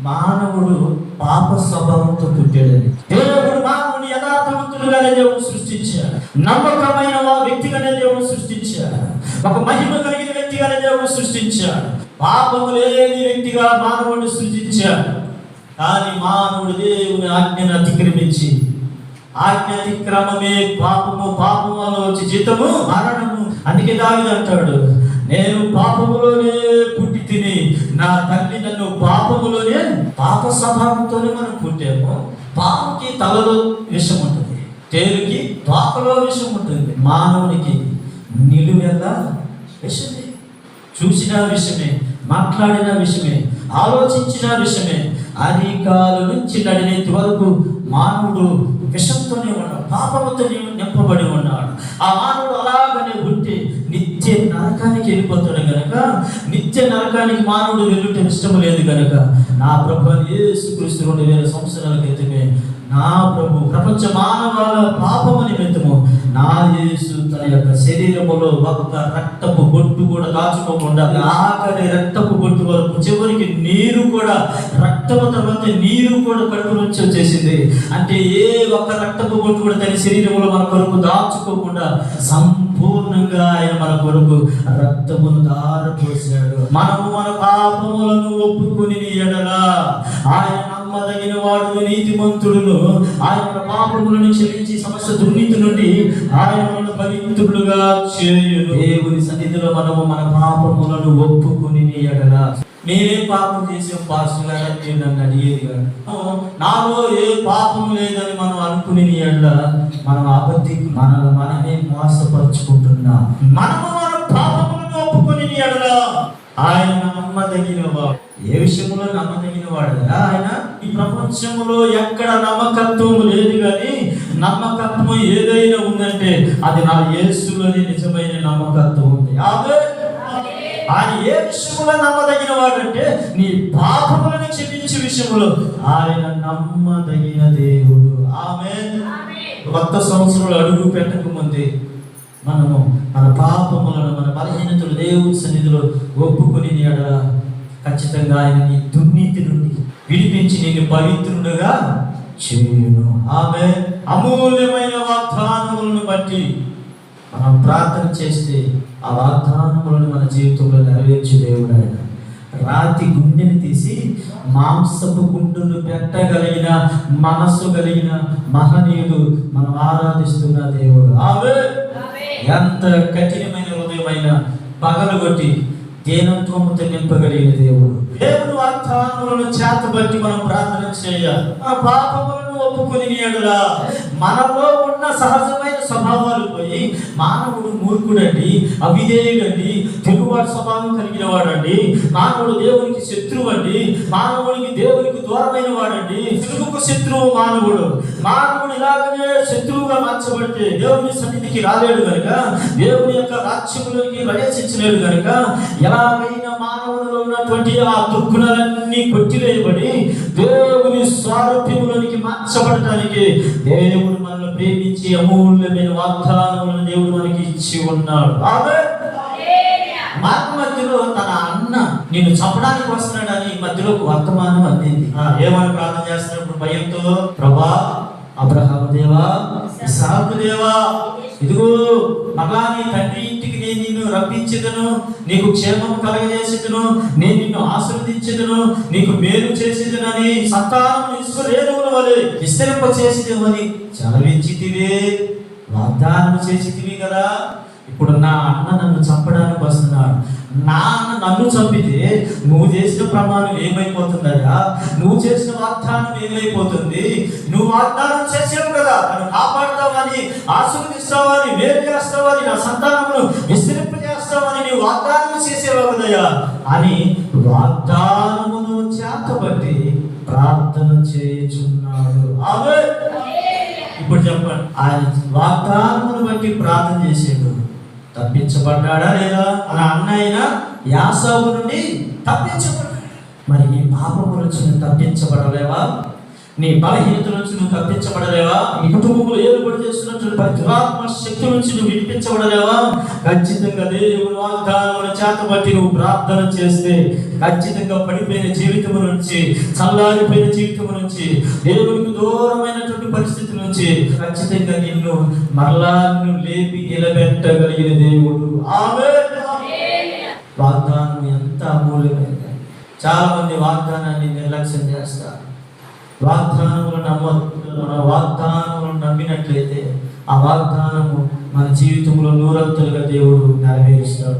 మానవుడు పాప స్వభావంతో పుట్టాడని. దేవుడు మానవుని యథార్థవంతుడుగానే దేవుడు సృష్టించాడు. నమ్మకమైన వ్యక్తిగానే దేవుడు సృష్టించాడు. ఒక మహిమ కలిగిన వ్యక్తిగానే దేవుడు సృష్టించాడు. పాపము లేని వ్యక్తిగా మానవుడిని సృష్టించాడు. కానీ మానవుడు దేవుని ఆజ్ఞను అతిక్రమించి, ఆజ్ఞ అతిక్రమమే పాపము, పాపము వల్ల వచ్చే జీతము మరణము. అందుకే దావీదు అంటాడు, నేను పాపములోనే పుట్టి తిని నా తల్లి నన్ను పాపములోనే. పాప స్వభావంతోనే మనం పుట్టాము. పాముకి తలలో విషం ఉంటుంది, తేలుకి తోకలో విషం ఉంటుంది. మానవునికి నిలువెల్లా విషమే. చూసిన విషమే, మాట్లాడిన విషమే, ఆలోచించిన విషమే. అధికాల నుంచి నడినేటి వరకు మానవుడు విషంతోనే ఉన్నాడు, పాపముతో నింపబడి ఉన్నాడు. ఆ మానవుడు అలాగనే ఉంటే నిత్య నరకానికి వెళ్ళిపోతాడు గనక, నిత్య నరకానికి మానవుడు వెళ్ళుట ఇష్టం లేదు గనక, నా ప్రభు యేసుక్రీస్తు 2000 సంవత్సరాల క్రితమే నా ప్రభు ప్రపంచ మానవాల పాపము నిమిత్తము నా యేసు తన యొక్క శరీరములో ఒక్క రక్తపు బొట్టు కూడా దాచుకోకుండా ఆఖరి రక్తపు బొట్టు వరకు, చివరికి నీరు కూడా, రక్తము తర్వాత నీరు కూడా కడుపు నుంచి వచ్చేసింది. అంటే ఏ ఒక్క రక్తపు బొట్టు కూడా తన శరీరంలో మన కొరకు దాచుకోకుండా సంపూర్ణంగా ఆయన మన కొరకు రక్తమును దారపోసాడు. మనము మన పాపములను ఒప్పుకొని ఎడల ఆయన నమ్మదగిన వాడు, నీతిమంతుడును. ఆయన పాపములను క్షమించి సమస్త దుర్నీతి నుండి ఆయన మనల్ని పవిత్రులుగా చేయును. దేవుని సన్నిధిలో మనము మన పాపములను ఒప్పుకొని ఎడల. నేనేం పాపం చేసాం పాస్టర్ గారు అని నన్ను అడిగేది కాదు. నాలో ఏ పాపం లేదని మనం అనుకుని ఎడల మనం అబద్ధి మనమే మోసపరుచుకుంటున్నాం. మనము మన పాపములను ఒప్పుకొని ఎడల ఆయన నమ్మదగిన వాడు. ఏ విషయంలో నమ్మదగిన వాడు ఆయన. ఈ ప్రపంచంలో ఎక్కడ నమ్మకత్వం లేదు, కానీ నమ్మకత్వం ఏదైనా ఉందంటే అది నా యేసులోని నిజమైన నమ్మకత్వం ఉంది. ఆయన ఏ విషయంలో నమ్మదగిన వాడంటే నీ పాపములను క్షమించే విషయంలో ఆయన నమ్మదగిన దేవుడు. ఆమేన్. కొత్త సంవత్సరంలో అడుగు పెట్టక ముందే మనము మన పాపములను, మన బలహీనతలు దేవుని సన్నిధిలో ఒప్పుకొని ఎడల ఖచ్చితంగా ఆయన నీ దుర్నీతి నుండి విడిపించి నేను పవిత్రుడుగా చేయును. ఆమె అమూల్యమైన వాగ్దానములను బట్టి మనం ప్రార్థన చేస్తే ఆ వాగ్దానములను మన జీవితంలో నెరవేర్చే దేవుడు ఆయన. రాతి గుండెని తీసి మాంసపు గుండెను పెట్టగలిగిన మనస్సు కలిగిన మహనీయుడు మనం ఆరాధిస్తున్న దేవుడు. ఆమె ఎంత కఠినమైన హృదయమైన పగలగొట్టి దీనత్వముతో నింపగలిగిన దేవుడు. దేవుని వాగ్దానములను చేతబట్టి మనం ప్రార్థన చేయాలి. ఆ పాపములను ఒప్పుకొని ఎడల మనలో ఉన్న సహజమైన స్వభావాలు పోయి, మానవుడు మూర్ఖుడండి, అవిధేయుడండి, తిరుగుబాటు స్వభావం కలిగిన వాడండి, మానవుడు దేవునికి శత్రువు అండి, మానవుడికి దేవునికి దూరమైన వాడండి, తిరుగుకు శత్రువు మానవుడు. మానవుడు ఇలాగనే శత్రువుగా మార్చబడితే దేవుని సన్నిధికి రాలేడు కనుక, దేవుని యొక్క రాజ్యములోకి ప్రవేశించలేడు కనుక, ఎలాగైనా మానవుడిలో ఉన్నటువంటి ఆ దుర్గుణాలన్నీ కొట్టివేయబడి దేవుని స్వారూప్యములోనికి మార్చబడటానికి దేవుడు మనల్ని ప్రేమించి అమూల్యమైన వాగ్దానములను దేవుడు మనకి ఇచ్చి ఉన్నాడు. మార్గ మధ్యలో తన అన్న నిన్ను చంపడానికి వస్తున్నాడని మధ్యలో వర్తమానం అందింది. ఏమని ప్రార్థన చేస్తున్నప్పుడు భయంతో, ప్రభా అబ్రహాము దేవా, ఇస్సాకు దేవా, ఇదిగో మరలా నీ తండ్రి ఇంటికి నేను నిన్ను రప్పించేదను, నీకు క్షేమం కలగజేసేదను, నేను నిన్ను ఆశీర్వదించేదను, నీకు మేలు చేసేదనని సంతానం ఇశ్వరేణువుల వలె విస్తరింప చేసేదేమని చలవించితివే, వాగ్దానం చేసితివి కదా. ఇప్పుడు నా అన్న నన్ను చంపడానికి వస్తున్నాడు. నా అన్న నన్ను చంపితే నువ్వు చేసిన ప్రమాణం ఏమైపోతుందయ్యా? నువ్వు చేసిన వాగ్దానం ఏమైపోతుంది? నువ్వు వాగ్దానం చేసావు కదా, నన్ను కాపాడుతావని, ఆశీర్వదిస్తావని, మేలు చేస్తావని, నా సంతానమును విస్తరింపజేస్తావని నీవు వాగ్దానం చేసేవా కదయ్యా అని వాగ్దానమును చేతబట్టి ప్రార్థన చేయుచున్నాడు. ఆమేన్. ఇప్పుడు చెప్పండి, ఆయన వాగ్దానమును బట్టి ప్రార్థన చేసేడు, తప్పించబడ్డాడా లేదా? అలా అన్నయ్య యాసావు నుండి తప్పించబడ్డాడు. మరి ఈ పాపము నుంచి తప్పించబడలేవా? నీ బలహీనత నుంచి నువ్వు తప్పించబడలేవా? నీ కుటుంబంలో ఏర్పాటు చేస్తున్నటువంటి ప్రతి దురాత్మ శక్తి నుంచి నువ్వు విడిపించబడలేవా? ఖచ్చితంగా దేవుని వాగ్దానముల చేత బట్టి నువ్వు ప్రార్థన చేస్తే ఖచ్చితంగా పడిపోయిన జీవితం నుంచి, చల్లారిపోయిన జీవితం నుంచి, దేవునికి దూరమైనటువంటి పరిస్థితి నుంచి ఖచ్చితంగా నిన్ను మరలా లేపి నిలబెట్టగలిగిన దేవుడు. ఆమేన్. వాగ్దానం ఎంత అమూల్యమైనది. చాలా మంది వాగ్దానాన్ని నిర్లక్ష్యం చేస్తారు. వాగ్దానములను నమ్మినట్లయితే ఆ వాగ్దానము మన జీవితంలో నూరంతలుగా దేవుడు నెరవేరుస్తాడు.